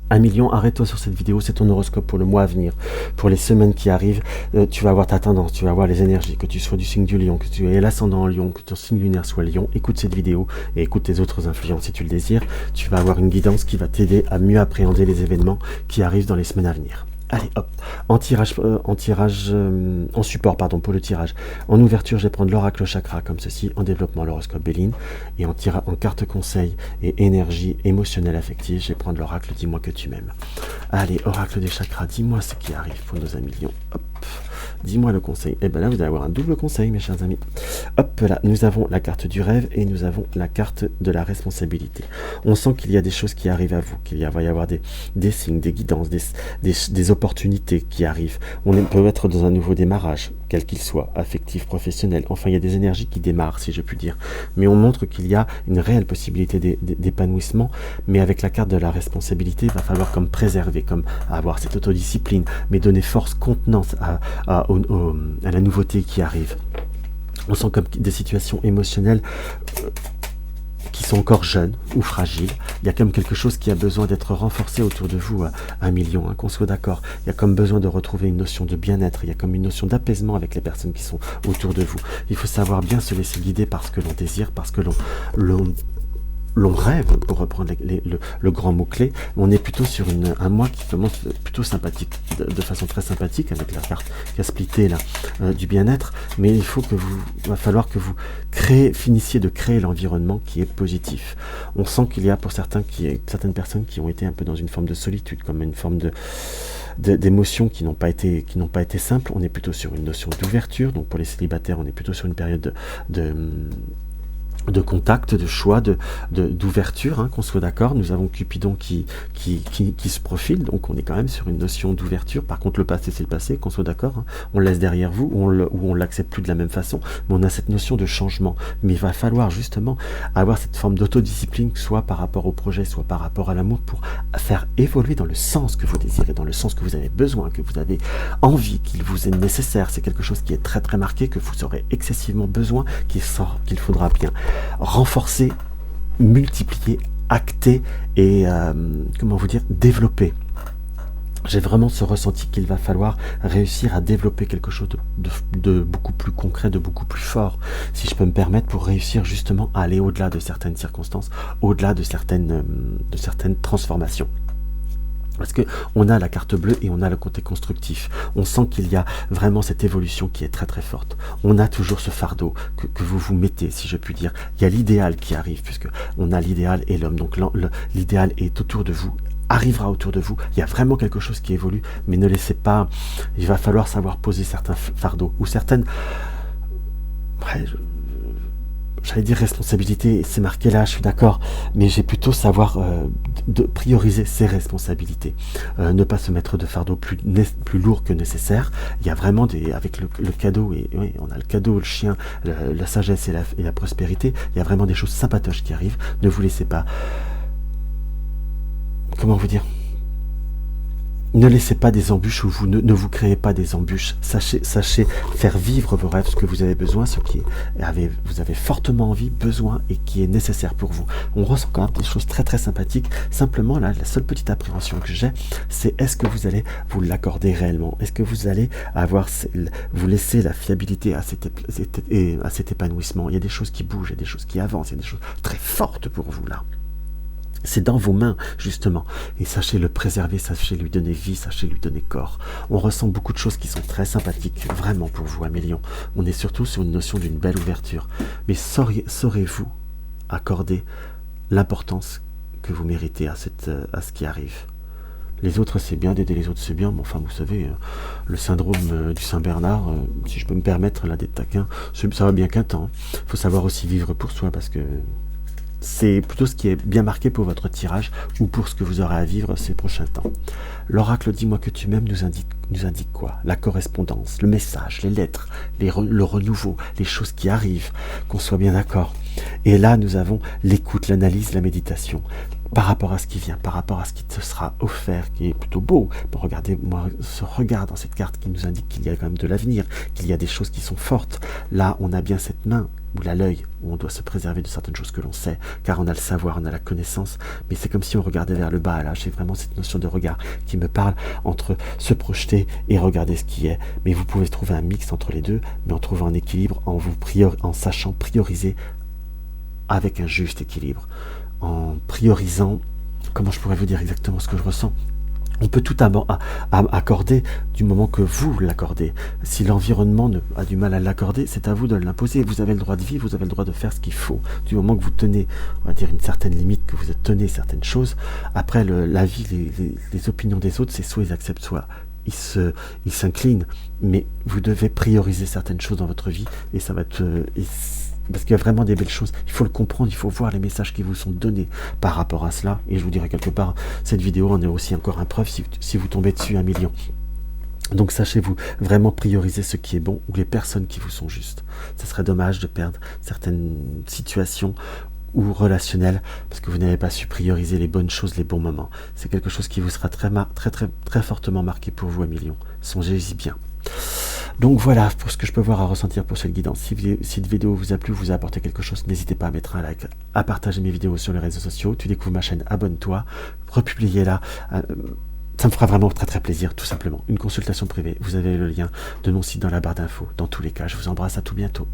1 million, arrête-toi sur cette vidéo, c'est ton horoscope pour le mois à venir, pour les semaines qui arrivent. Tu vas avoir ta tendance, tu vas avoir les énergies, que tu sois du signe du lion, que tu aies l'ascendant en lion, que ton signe lunaire soit lion. Écoute cette vidéo et écoute tes autres influences si tu le désires. Tu vas avoir une guidance qui va t'aider à mieux appréhender les événements qui arrivent dans les semaines à venir. Allez, hop, en support, pardon, pour le tirage. En ouverture, je vais prendre l'oracle chakra comme ceci, en développement l'horoscope Béline, et en carte conseil et énergie émotionnelle affective, je vais prendre l'oracle dis-moi que tu m'aimes. Allez, oracle des chakras, dis-moi ce qui arrive pour nos amis lions. Hop, dis-moi le conseil. Et bien là, vous allez avoir un double conseil, mes chers amis. Hop là, nous avons la carte du rêve et nous avons la carte de la responsabilité. On sent qu'il y a des choses qui arrivent à vous, va y avoir des signes, des guidances, des opportunités qui arrivent. On peut être dans un nouveau démarrage, quel qu'il soit, affectif, professionnel. Enfin, il y a des énergies qui démarrent, si je puis dire. Mais on montre qu'il y a une réelle possibilité d'épanouissement. Mais avec la carte de la responsabilité, il va falloir comme préserver, comme avoir cette autodiscipline, mais donner force, contenance à la nouveauté qui arrive. On sent comme des situations émotionnelles qui sont encore jeunes ou fragiles. Il y a comme quelque chose qui a besoin d'être renforcé autour de vous, 1 million, hein, qu'on soit d'accord. Il y a comme besoin de retrouver une notion de bien-être, il y a comme une notion d'apaisement avec les personnes qui sont autour de vous. Il faut savoir bien se laisser guider par ce que l'on désire, parce que l'on rêve, pour reprendre le grand mot-clé. On est plutôt sur un mois qui commence plutôt sympathique, de façon très sympathique, avec la carte qui a splitté là, du bien-être, mais il va falloir que vous finissiez de créer l'environnement qui est positif. On sent qu'il y a pour certaines personnes qui ont été un peu dans une forme de solitude, comme une forme d'émotions qui n'ont pas été simples. On est plutôt sur une notion d'ouverture, donc pour les célibataires, on est plutôt sur une période de contact, de choix, d'ouverture, hein, qu'on soit d'accord. Nous avons Cupidon qui se profile, donc on est quand même sur une notion d'ouverture. Par contre, le passé, c'est le passé, qu'on soit d'accord, hein. On le laisse derrière vous, ou on l'accepte plus de la même façon, mais on a cette notion de changement. Mais il va falloir justement avoir cette forme d'autodiscipline, soit par rapport au projet, soit par rapport à l'amour, pour faire évoluer dans le sens que vous désirez, dans le sens que vous avez besoin, que vous avez envie, qu'il vous est nécessaire. C'est quelque chose qui est très très marqué, que vous aurez excessivement besoin, qu'il faudra bien renforcer, multiplier, acter et, développer. J'ai vraiment ce ressenti qu'il va falloir réussir à développer quelque chose de beaucoup plus concret, de beaucoup plus fort, si je peux me permettre, pour réussir justement à aller au-delà de certaines circonstances, au-delà de certaines transformations. Parce qu'on a la carte bleue et on a le côté constructif. On sent qu'il y a vraiment cette évolution qui est très très forte. On a toujours ce fardeau que vous vous mettez, si je puis dire. Il y a l'idéal qui arrive, puisque on a l'idéal et l'homme. Donc l'idéal est autour de vous, arrivera autour de vous. Il y a vraiment quelque chose qui évolue, mais ne laissez pas... Il va falloir savoir poser certains fardeaux, ou certaines... J'allais dire responsabilité, c'est marqué là, je suis d'accord, mais j'ai plutôt savoir de prioriser ses responsabilités, ne pas se mettre de fardeau plus lourd que nécessaire. Il y a vraiment avec le cadeau, et oui, on a le cadeau, le chien, la sagesse et la prospérité, il y a vraiment des choses sympatoches qui arrivent. Ne vous laissez pas, comment vous dire, ne laissez pas des embûches, ou ne vous créez pas des embûches. Sachez faire vivre vos rêves, ce que vous avez besoin, vous avez fortement envie, besoin, et qui est nécessaire pour vous. On ressent quand même des choses très très sympathiques. Simplement, là, la seule petite appréhension que j'ai, c'est est-ce que vous allez vous l'accorder réellement? Est-ce que vous allez vous laisser la fiabilité à cet épanouissement? Il y a des choses qui bougent, il y a des choses qui avancent, il y a des choses très fortes pour vous là. C'est dans vos mains, justement. Et sachez le préserver, sachez lui donner vie, sachez lui donner corps. On ressent beaucoup de choses qui sont très sympathiques, vraiment pour vous, 1 million. On est surtout sur une notion d'une belle ouverture. Mais saurez-vous accorder l'importance que vous méritez à ce qui arrive? Les autres, c'est bien, d'aider les autres, c'est bien, mais enfin, vous savez, le syndrome du Saint-Bernard, si je peux me permettre, là, d'être taquin, ça va bien qu'un temps. Il faut savoir aussi vivre pour soi, parce que c'est plutôt ce qui est bien marqué pour votre tirage ou pour ce que vous aurez à vivre ces prochains temps. L'oracle dis-moi que tu m'aimes nous indique quoi? La correspondance, le message, les lettres, le renouveau, les choses qui arrivent, qu'on soit bien d'accord. Et là, nous avons l'écoute, l'analyse, la méditation. par rapport à ce qui vient, par rapport à ce qui te sera offert, qui est plutôt beau. Bon, regardez-moi ce regard dans cette carte qui nous indique qu'il y a quand même de l'avenir, qu'il y a des choses qui sont fortes. Là, on a bien cette main, ou là l'œil, où on doit se préserver de certaines choses que l'on sait, car on a le savoir, on a la connaissance, mais c'est comme si on regardait vers le bas. Là, j'ai vraiment cette notion de regard qui me parle entre se projeter et regarder ce qui est. Mais vous pouvez trouver un mix entre les deux, mais en trouvant un équilibre, en sachant prioriser avec un juste équilibre, en priorisant, comment je pourrais vous dire exactement ce que je ressens. On peut tout accorder du moment que vous l'accordez. Si l'environnement a du mal à l'accorder, c'est à vous de l'imposer. Vous avez le droit de vivre, vous avez le droit de faire ce qu'il faut. Du moment que vous tenez, on va dire, une certaine limite, que vous tenez certaines choses, après la vie, les opinions des autres, c'est soit ils acceptent, soit ils s'inclinent. Mais vous devez prioriser certaines choses dans votre vie et ça va être... parce qu'il y a vraiment des belles choses, il faut le comprendre, il faut voir les messages qui vous sont donnés par rapport à cela, et je vous dirai quelque part, cette vidéo en est aussi encore une preuve si vous tombez dessus 1 million. Donc sachez-vous vraiment prioriser ce qui est bon ou les personnes qui vous sont justes. Ce serait dommage de perdre certaines situations ou relationnelles parce que vous n'avez pas su prioriser les bonnes choses, les bons moments. C'est quelque chose qui vous sera très fortement marqué pour vous 1 million. Songez-y bien. Donc voilà pour ce que je peux voir à ressentir pour cette guidance. Si cette vidéo vous a plu, vous a apporté quelque chose, n'hésitez pas à mettre un like, à partager mes vidéos sur les réseaux sociaux. Tu découvres ma chaîne, abonne-toi, republiez-la. Ça me fera vraiment très plaisir, tout simplement. Une consultation privée, vous avez le lien de mon site dans la barre d'infos. Dans tous les cas, je vous embrasse, à tout bientôt.